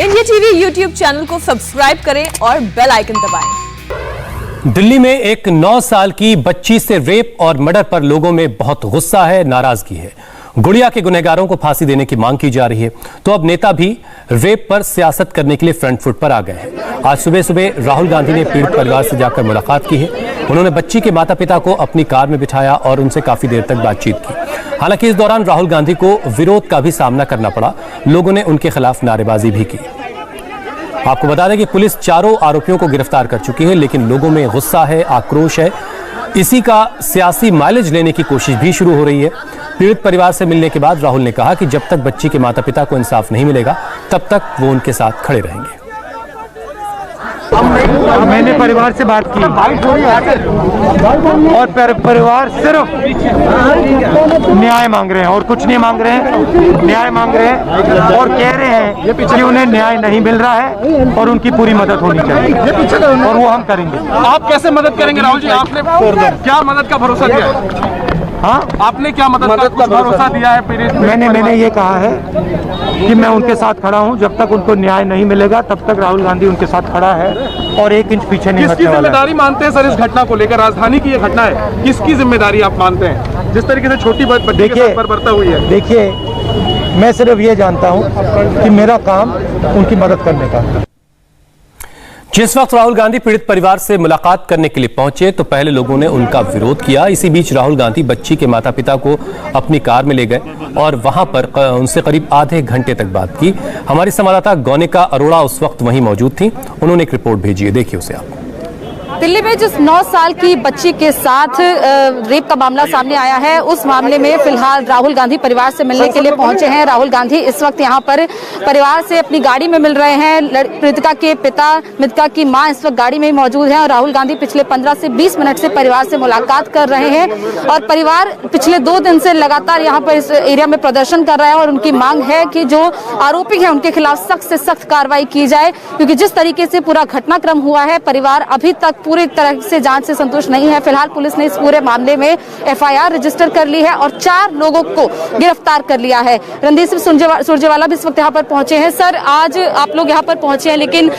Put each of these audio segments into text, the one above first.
India TV YouTube channel को subscribe करें और बेल आइकन दबाएं। दिल्ली में एक 9 साल की बच्ची से रेप और मर्डर पर लोगों में बहुत गुस्सा है, नाराजगी है। गुड़िया के गुनहगारों को फांसी देने की मांग की जा रही है, तो अब नेता भी रेप पर सियासत करने के लिए फ्रंट फुट पर आ गए हैं। आज सुबह सुबह राहुल गांधी ने पीड़ित परिवार से जाकर मुलाकात की है। उन्होंने बच्ची के माता पिता को अपनी कार में बिठाया और उनसे काफी देर तक बातचीत की। हालांकि इस दौरान राहुल गांधी को विरोध का भी सामना करना पड़ा। लोगों ने उनके खिलाफ नारेबाजी भी की। आपको बता दें कि पुलिस चारों आरोपियों को गिरफ्तार कर चुकी है, लेकिन लोगों में गुस्सा है, आक्रोश है। इसी का सियासी माइलेज लेने की कोशिश भी शुरू हो रही है। पीड़ित परिवार से मिलने के बाद राहुल ने कहा कि जब तक बच्ची के माता पिता को इंसाफ नहीं मिलेगा, तब तक वो उनके साथ खड़े रहेंगे। मैंने परिवार से बात की और परिवार सिर्फ न्याय मांग रहे हैं और कुछ नहीं मांग रहे हैं। न्याय मांग रहे हैं और कह रहे हैं कि उन्हें न्याय नहीं मिल रहा है और उनकी पूरी मदद होनी चाहिए और वो हम करेंगे। आप कैसे मदद करेंगे राहुल जी? आपने क्या मदद का भरोसा दिया है? हाँ, आपने क्या मदद का भरोसा दिया है? मैंने ये कहा है कि मैं उनके साथ खड़ा हूं। जब तक उनको न्याय नहीं मिलेगा तब तक राहुल गांधी उनके साथ खड़ा है और 1 इंच पीछे नहीं हटने वाला। किसकी जिम्मेदारी मानते हैं सर इस घटना को लेकर? राजधानी की ये घटना है, किसकी जिम्मेदारी आप मानते हैं जिस तरीके से छोटी बच्ची के साथ बर्बरता हुई है? देखिए, मैं सिर्फ ये जानता हूँ कि मेरा काम उनकी मदद करने का। जिस वक्त राहुल गांधी पीड़ित परिवार से मुलाकात करने के लिए पहुंचे तो पहले लोगों ने उनका विरोध किया। इसी बीच राहुल गांधी बच्ची के माता पिता को अपनी कार में ले गए और वहां पर उनसे करीब आधे घंटे तक बात की। हमारी संवाददाता गौनिका अरोड़ा उस वक्त वहीं मौजूद थी। उन्होंने एक रिपोर्ट भेजी है, देखिए उसे आप। दिल्ली में जिस 9 साल की बच्ची के साथ रेप का मामला सामने आया है, उस मामले में फिलहाल राहुल गांधी परिवार से मिलने के लिए पहुंचे हैं। राहुल गांधी इस वक्त यहां पर परिवार से अपनी गाड़ी में मिल रहे हैं। मृतका के पिता, मृतका की मां इस वक्त गाड़ी में ही मौजूद हैं और राहुल गांधी पिछले 15 से 20 मिनट से परिवार से मुलाकात कर रहे हैं और परिवार पिछले 2 दिन से लगातार यहाँ पर इस एरिया में प्रदर्शन कर रहा है और उनकी मांग है कि जो आरोपी है उनके खिलाफ सख्त से सख्त कार्रवाई की जाए, क्योंकि जिस तरीके से पूरा घटनाक्रम हुआ है, परिवार अभी तक पूरी तरह से जांच से संतुष्ट नहीं है। फिलहाल पुलिस ने इस पूरे मामले में एफआईआर रजिस्टर कर ली है और 4 लोगों को गिरफ्तार कर लिया है। रणदीप सिंह सुरजेवाला भी इस वक्त यहाँ पर पहुंचे हैं। सर, आज आप लोग यहाँ पर पहुंचे हैं, लेकिन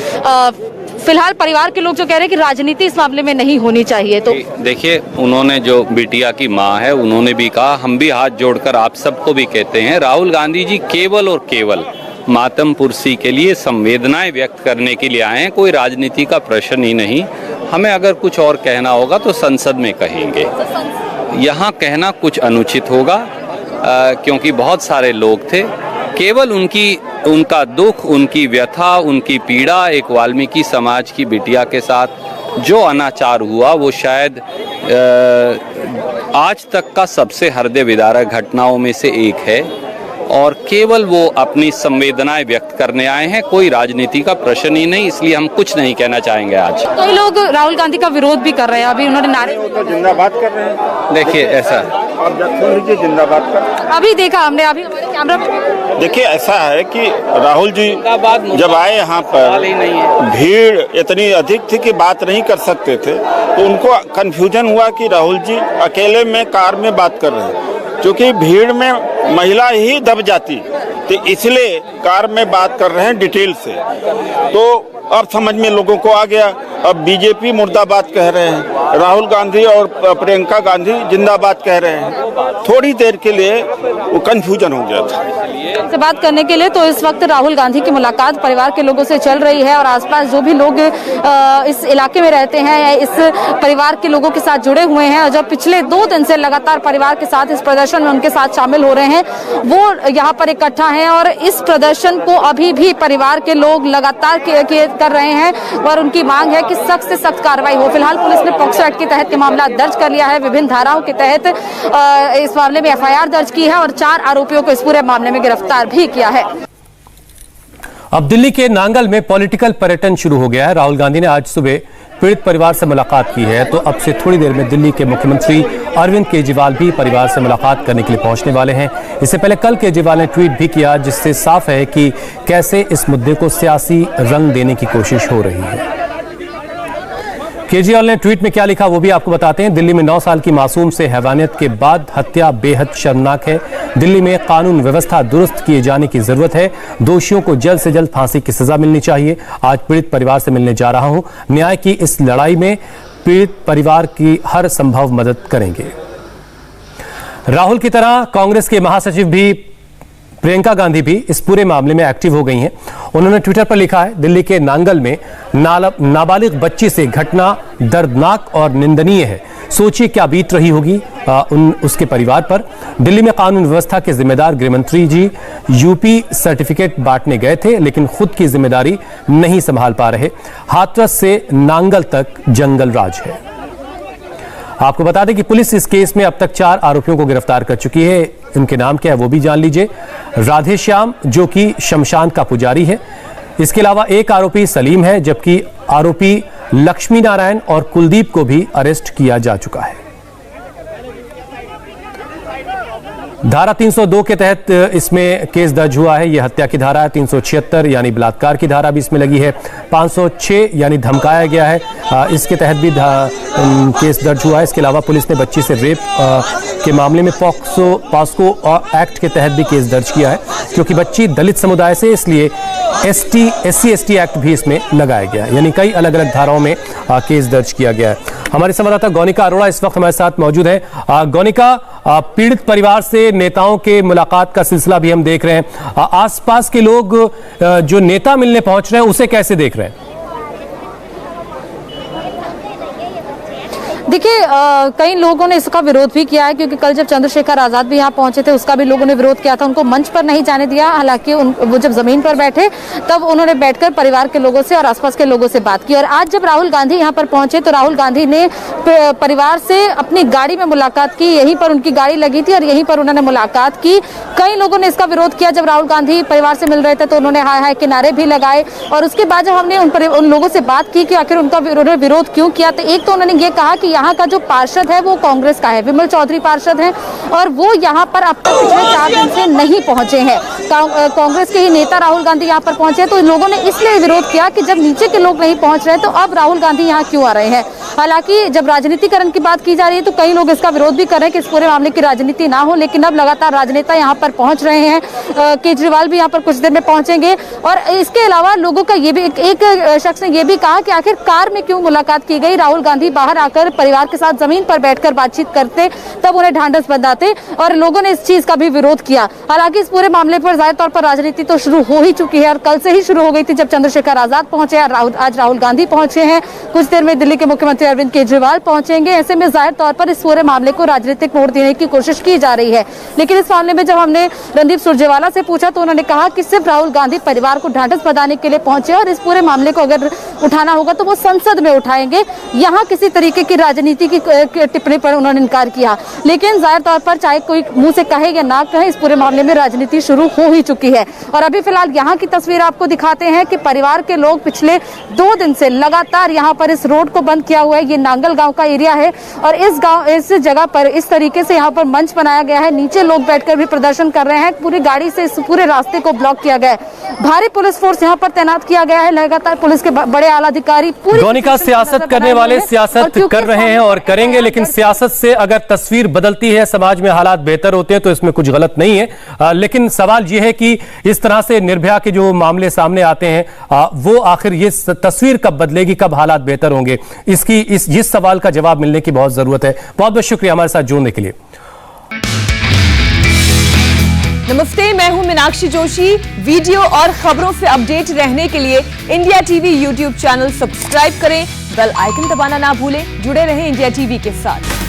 फिलहाल परिवार के लोग जो कह रहे हैं कि राजनीति इस मामले में नहीं होनी चाहिए, तो देखिए, उन्होंने जो बिटिया की मां है उन्होंने भी कहा, हम भी हाथ जोड़कर आप सबको भी कहते हैं, राहुल गांधी जी केवल और केवल मातम पुरसी के लिए संवेदनाएं व्यक्त करने के लिए आए हैं। कोई राजनीति का प्रश्न ही नहीं। हमें अगर कुछ और कहना होगा तो संसद में कहेंगे। यहाँ कहना कुछ अनुचित होगा क्योंकि बहुत सारे लोग थे। केवल उनका दुख, उनकी व्यथा, उनकी पीड़ा एक वाल्मीकि समाज की बिटिया के साथ जो अनाचार हुआ वो शायद आज तक का सबसे हृदय विदारक घटनाओं में से एक है और केवल वो अपनी संवेदनाएं व्यक्त करने आए हैं। कोई राजनीति का प्रश्न ही नहीं, इसलिए हम कुछ नहीं कहना चाहेंगे। आज कई लोग राहुल गांधी का विरोध भी कर रहे हैं। अभी उन्होंने नारे तो जिंदाबाद कर रहे हैं। देखिए, ऐसा आप सुन लीजिए, जिंदाबाद कर। अभी देखा हमने, अभी हमारे कैमरा पे देखिए, ऐसा है कि राहुल जी जब आए यहाँ पर भीड़ इतनी अधिक थी कि बात नहीं कर सकते थे, तो उनको कंफ्यूजन हुआ कि राहुल जी अकेले में कार में बात कर रहे हैं, क्योंकि भीड़ में महिला ही दब जाती, तो इसलिए कार में बात कर रहे हैं डिटेल से। तो अब समझ में लोगों को आ गया। अब बीजेपी मुर्दाबाद कह रहे हैं, राहुल गांधी और प्रियंका गांधी जिंदाबाद कह रहे हैं। थोड़ी देर के लिए वो कंफ्यूजन हो गया था। से बात करने के लिए तो इस वक्त राहुल गांधी की मुलाकात परिवार के लोगों से चल रही है और आसपास जो भी लोग इस इलाके में रहते हैं या इस परिवार के लोगों के साथ जुड़े हुए हैं और जब पिछले 2 दिन से लगातार परिवार के साथ इस प्रदर्शन में उनके साथ शामिल हो रहे हैं, वो यहाँ पर इकट्ठा हैं और इस प्रदर्शन को अभी भी परिवार के लोग लगातार कर रहे हैं और उनकी मांग है कि सख्त से सख्त कार्रवाई हो। फिलहाल पुलिस ने पॉक्सो एक्ट के तहत मामला दर्ज कर लिया है। विभिन्न धाराओं के तहत इस मामले में एफआईआर दर्ज की है और 4 आरोपियों को इस पूरे मामले में गिरफ्तार भी किया है। अब दिल्ली के नांगल में पॉलिटिकल पर्यटन शुरू हो गया है। राहुल गांधी ने आज सुबह पीड़ित परिवार से मुलाकात की है, तो अब से थोड़ी देर में दिल्ली के मुख्यमंत्री अरविंद केजरीवाल भी परिवार से मुलाकात करने के लिए पहुंचने वाले हैं। इससे पहले कल केजरीवाल ने ट्वीट भी किया, जिससे साफ है कि कैसे इस मुद्दे को सियासी रंग देने की कोशिश हो रही है। केजरीवाल ने ट्वीट में क्या लिखा वो भी आपको बताते हैं। दिल्ली में 9 साल की मासूम से हैवानियत के बाद हत्या बेहद शर्मनाक है। दिल्ली में कानून व्यवस्था दुरुस्त किए जाने की जरूरत है। दोषियों को जल्द से जल्द फांसी की सजा मिलनी चाहिए। आज पीड़ित परिवार से मिलने जा रहा हूं। न्याय की इस लड़ाई में पीड़ित परिवार की हर संभव मदद करेंगे। राहुल की तरह कांग्रेस के महासचिव भी प्रियंका गांधी भी इस पूरे मामले में एक्टिव हो गई हैं। उन्होंने ट्विटर पर लिखा है, दिल्ली के नांगल में नाबालिग बच्ची से घटना दर्दनाक और निंदनीय है। सोचिए क्या बीत रही होगी उसके परिवार पर। दिल्ली में कानून व्यवस्था के जिम्मेदार गृहमंत्री जी यूपी सर्टिफिकेट बांटने गए थे, लेकिन खुद की जिम्मेदारी नहीं संभाल पा रहे। हाथरस से नांगल तक जंगल राज है। आपको बता दें कि पुलिस इस केस में अब तक 4 आरोपियों को गिरफ्तार कर चुकी है। इनके नाम क्या है वो भी जान लीजिए। राधेश्याम जो कि शमशान का पुजारी है। इसके अलावा एक आरोपी सलीम है, जबकि आरोपी लक्ष्मी नारायण और कुलदीप को भी अरेस्ट किया जा चुका है। धारा 302 के तहत इसमें केस दर्ज हुआ है। यह हत्या की धारा है। 376 यानी बलात्कार की धारा भी इसमें लगी है। 506 यानी धमकाया गया है, इसके तहत भी केस दर्ज हुआ है। इसके अलावा पुलिस ने बच्ची से रेप के मामले में पॉस्को एक्ट के तहत भी केस दर्ज किया है, क्योंकि बच्ची दलित समुदाय से, इसलिए SC/ST एक्ट भी इसमें लगाया गया है। यानी कई अलग अलग धाराओं में केस दर्ज किया गया है। हमारे संवाददाता गौनिका अरोड़ा इस वक्त हमारे साथ मौजूद है। गौनिका, पीड़ित परिवार से नेताओं के मुलाकात का सिलसिला भी हम देख रहे हैं। आसपास के लोग जो नेता मिलने पहुंच रहे हैं उसे कैसे देख रहे हैं? देखिए, कई लोगों ने इसका विरोध भी किया है, क्योंकि कल जब चंद्रशेखर आजाद भी यहाँ पहुंचे थे उसका भी लोगों ने विरोध किया था। उनको मंच पर नहीं जाने दिया। हालांकि वो जब जमीन पर बैठे तब उन्होंने बैठकर परिवार के लोगों से और आसपास के लोगों से बात की। और आज जब राहुल गांधी यहाँ पर पहुंचे तो राहुल गांधी ने परिवार से अपनी गाड़ी में मुलाकात की। यहीं पर उनकी गाड़ी लगी थी और यहीं पर उन्होंने मुलाकात की। कई लोगों ने इसका विरोध किया। जब राहुल गांधी परिवार से मिल रहे थे तो उन्होंने हाय हाय के नारे भी लगाए। और उसके बाद जब हमने उन लोगों से बात की कि आखिर उनका विरोध क्यों किया, तो एक तो उन्होंने ये कहा कि यहाँ का जो पार्षद है वो कांग्रेस का है, विमल चौधरी पार्षद हैं, और वो यहाँ पर अब तक पिछले 4 दिन से नहीं पहुंचे हैं। कांग्रेस के ही नेता राहुल गांधी यहाँ पर पहुंचे, तो लोगों ने इसलिए विरोध किया कि जब नीचे के लोग नहीं पहुंच रहे तो अब राहुल गांधी यहाँ क्यों आ रहे हैं। हालांकि जब राजनीतिकरण की बात की जा रही है तो कई लोग इसका विरोध भी कर रहे हैं कि इस पूरे मामले की राजनीति ना हो, लेकिन अब लगातार राजनेता यहाँ पर पहुंच रहे हैं। केजरीवाल भी यहाँ पर कुछ देर में पहुंचेंगे। और इसके अलावा लोगों का ये भी एक शख्स ने यह भी कहा कि आखिर कार में क्यों मुलाकात की गई। राहुल गांधी बाहर आकर परिवार के साथ जमीन पर बैठकर बातचीत करते तब उन्हें ढांढस बंधाते, और लोगों ने इस चीज का भी विरोध किया। हालांकि इस पूरे मामले पर जाहिर तौर पर राजनीति तो शुरू हो ही चुकी है और कल से ही शुरू हो गई थी जब चंद्रशेखर आजाद पहुंचे। आज राहुल गांधी पहुंचे हैं। कुछ देर में दिल्ली के मुख्यमंत्री अरविंद केजरीवाल पहुंचेंगे। ऐसे में जाहिर तौर पर इस पूरे मामले को राजनीतिक मोड़ देने की कोशिश की जा रही है। लेकिन इस मामले में जब हमने रणदीप सुरजेवाला से पूछा तो उन्होंने कहा कि सिर्फ राहुल गांधी परिवार को ढांढस बंधाने के लिए पहुंचे और इस पूरे मामले को अगर उठाना होगा तो वो संसद में उठाएंगे। यहाँ किसी तरीके की राजनीति की टिप्पणी पर उन्होंने इनकार किया। लेकिन जाहिर तौर पर चाहे कोई मुंह से कहे या ना कहे, इस पूरे मामले में राजनीति शुरू हो ही चुकी है। और अभी फिलहाल यहाँ की तस्वीर आपको दिखाते हैं कि परिवार के लोग पिछले 2 दिन से लगातार यहाँ पर इस रोड को बंद किया हुआ है। ये नांगल गांव का एरिया है और इस जगह पर इस तरीके से यहाँ पर मंच बनाया गया है। नीचे लोग बैठकर भी प्रदर्शन कर रहे हैं। पूरी गाड़ी से इस पूरे रास्ते को ब्लॉक किया गया है। भारी पुलिस फोर्स यहाँ पर तैनात किया गया है। लगातार पुलिस के बड़े आला अधिकारी गौनिका, सियासत करने वाले सियासत कर रहे हैं और करेंगे, लेकिन सियासत से अगर तस्वीर बदलती है, समाज में हालात बेहतर होते हैं तो इसमें कुछ गलत नहीं है। लेकिन सवाल यह है कि इस तरह से निर्भया के जो मामले सामने आते हैं वो आखिर ये तस्वीर कब बदलेगी, कब हालात बेहतर होंगे, इस सवाल का जवाब मिलने की बहुत जरूरत है। बहुत बहुत शुक्रिया हमारे साथ जुड़ने के लिए। नमस्ते, मैं हूं मीनाक्षी जोशी। वीडियो और खबरों से अपडेट रहने के लिए India TV YouTube channel subscribe करें, बेल आइकन दबाना ना भूलें। जुड़े रहें इंडिया टीवी के साथ।